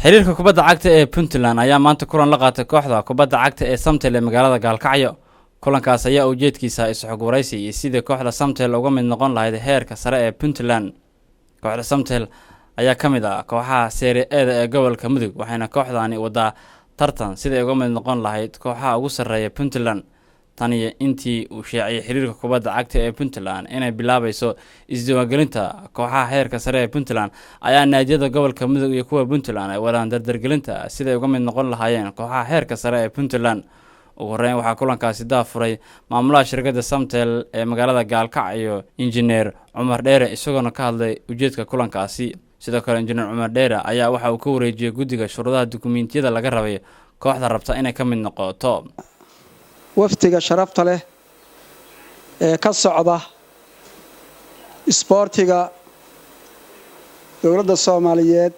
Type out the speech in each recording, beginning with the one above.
xiriirka kubadda cagta ee Puntland ayaa maanta kulan la qaatay kooxda kubadda cagta ee Samtel ee magaalada Gaalkacyo. Kulankaas ayaa ujeedkiisa isxog waraysi iyo sidii kooxda Samtel uga mid noqon lahayd heerka sare ee Puntland. Kooxda Samtel ayaa ka mid ah kooxaha Serie A ee gobolka Mudug, waxayna kooxdani wadaa tartan sidii uga mid noqon lahayd kooxaha ugu sarreeya Puntland. Tani intii uu sheecay xiriirka kubadda cagta ee Puntland inay bilaabayso isdiiwaangelinta kooxaha heerka sare ee Puntland ayaa naadiyada gobolka Mudug iyo kuwa Puntland ay wadaan dardargelinta sidii uga mid noqon lahaayeen kooxaha heerka sare ee Puntland. ugu horeyn waxaa kulankaasi daafuray maamulaha shirkadda Samtel ee magaalada Gaalkacyo Injineer Cumar Dheere isagoo ka hadlay ujeedka kulankaasi. sidoo kale Injineer Cumar Dheere ayaa waxa uu ka wareejiyay guddiga shuruudaha dukumiintiyada laga rabay kooxda rabta inay ka mid noqoto. waftiga sharafta leh ee ka socda isboortiga dowladda Soomaaliyeed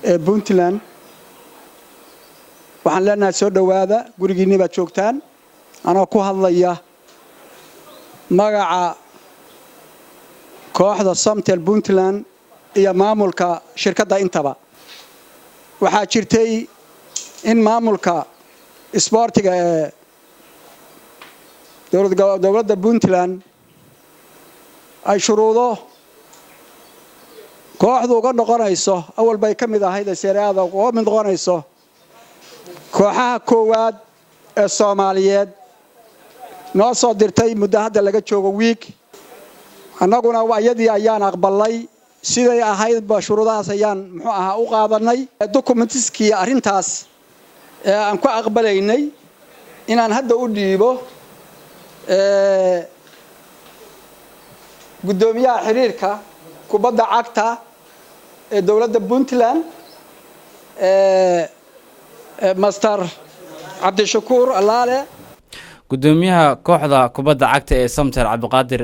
ee Puntland waxaan leenahay soo dhawaada gurigiinni baad joogtaan anoo ku hadlaya magaca kooxda Samtel Puntland iyo maamulka shirkadda intaba. waxaa jirtay in maamulka isboortiga ee dowladda Puntland ay shuruudo kooxdu uga noqonayso awal bay ka mid ahayd Serie A uga mid noqonayso kooxaha koowaad ee Soomaaliyeed noo soo dirtay muddo hadda laga joogo week annaguna waayadii ayaan aqbalay siday ahayd shuruudahaas ayaan u qaadanay documentiskii arintaas ee aan ku aqbalaynay inaan hadda u dhiibo gudoomiyaha xiriirka kubadda cagta ee dowladda Puntland Master Cabdishakuur Allaale. gudoomiyaha kooxda kubadda cagta ee Samtel Cabdiqaadir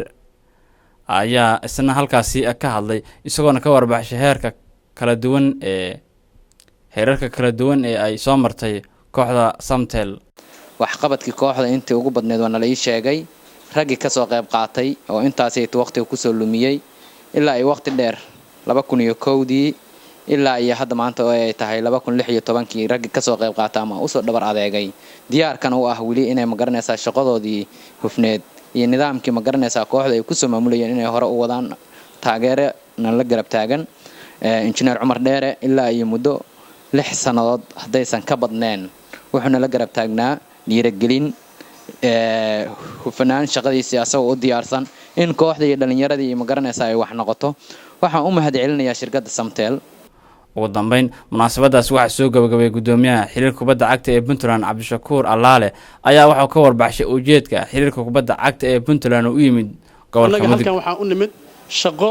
ayaa isna halkaasi ka hadlay isagoo ka warbaaxay heerarka kala duwan ee ay soo martay kooxda Samtel. waxqabadkii kooxda intii ugu badneed waa la ii sheegay ragii ka soo qayb qaatay oo intaas ay waqtiga ku soo lumiyay ilaa ay waqti dheer 2001dii ilaa iyo hadda maanta oo ay tahay 2016kii ragii ka soo qayb qaatay ama u soo dhabar adeegay diyaarkan oo ah wali inay magaranaysaa shaqadoodii hufneed iyo nidaamkii magaranaysaa kooxda ay ku soo maamulayeen inay hore u wadaan taageerana la garab taagan. Injineer Cumar Dheere ilaa iyo muddo 6 sanadood hadaysan ka badneen wuxuuna la garab taagnaa dhiirigelin hufnaan shaqadiisa asagoo u diyaarsan in kooxda iyo dhalinyaradii magaranaysaa ay wax noqoto. waxaan u mahadcelinayaa shirkadda Samtel. ugu dambeyn munaasabadaas waxaa soo gabagabay gudoomiyaha xiriirka kubadda cagta ee Puntland Cabdishakuur Allaale ayaa waxa ka warbaaxay ujeedka xiriirka kubadda cagta ee Puntland u yimid gobolka Mudug. halkan waxaan u nimid shaqo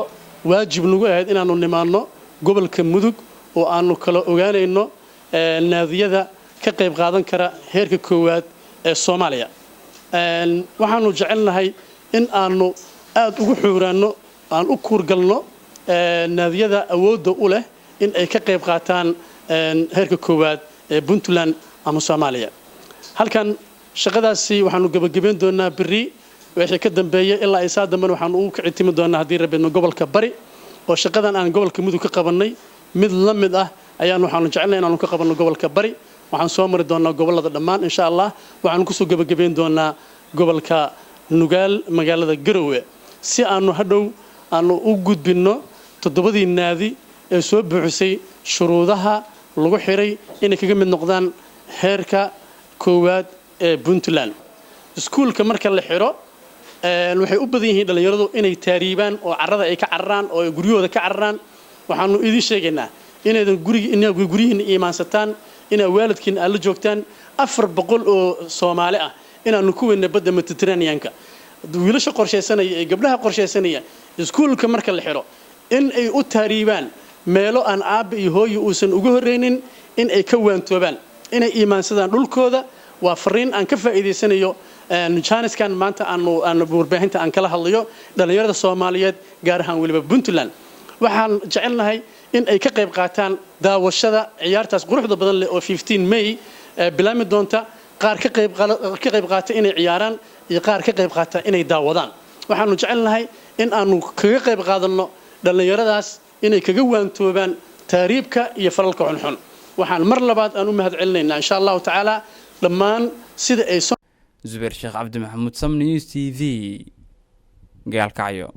waajib nagu ahayd inaanu nimaano gobolka Mudug oo aanu kala ogaanayno naadiyada ka qayb qaadan kara heerka koowaad ee Soomaaliya. waxaanu jecelnahay in aanu aad ugu xuuraano aan u kuurgalno naadiyada awoodda u leh in ay ka qayb qaataan heerka koowaad ee Puntland ama Soomaaliya. halkan shaqadaasi waxaanu gabagabeyn doonaa biri wixii ka dambeeyay ilaa ay saadaman waxaanu u kicitimi doonaa hadii rabbiidno gobolka Bari oo shaqadan aan gobolka Mudug ka qabanay mid la mid ah ayaan waxaanu jecelnahay inaanu ka qabanno gobolka Bari. waxaan soo mari doonaa gobolada dhammaan insha Allah waxaanu ku soo gabagabeyn doonaa gobolka Nugaal magaalada Garowe si aanu hadhow aanu u gudbino 7 naadi ee soo buuxisay shuruudaha lagu xiray inay kaga mid noqdaan heerka koowaad ee Puntland. iskuulka marka la xiro waxay u badan yihiin dhalinyaradu inay taariibaan oo carrada ay ka cararaan oo guryahooda ka cararaan. waxaanu idin sheegaynaa inaydan gurihiina iimaansataan inay waalidkiin aad la joogtaan 400 oo Soomaali ah inaanu ku weynaa badda Mediterranean-ka wiilasha qorsheysanaya ee gabdhaha qorsheysanaya iskuulka marka la xiro in ay u taariibaan meelo aan aab iyo hooyo uusan uga horeynin in ay ka waantoobaan inay iimaansadaan dhulkooda. waa fariin aan ka faa'iideysanayo jaaniskan maanta aanu warbaahinta aan kala hadlayo dhalinyarada Soomaaliyeed gaar ahaan waliba Puntland. waxaan jecelnahay in ay ka qayb qaataan daawashada ciyaartaas quruxda badan leh oo 15 May bilaami doonta. qaar ka qayb qaata inay ciyaaraan iyo qaar ka qayb qaata inay daawadaan. waxaanu jecelnahay in aanu kaga qayb qaadano dhalinyaradaas inay kaga waantoobaan taariibka iyo falalka xunxun waxaan mar labaad aan u mahadcelinaynaa insha Allah ta'ala dhammaan sida ay Zubair Sheekh Cabdi Maxamuud Sam News TV gaalkacyo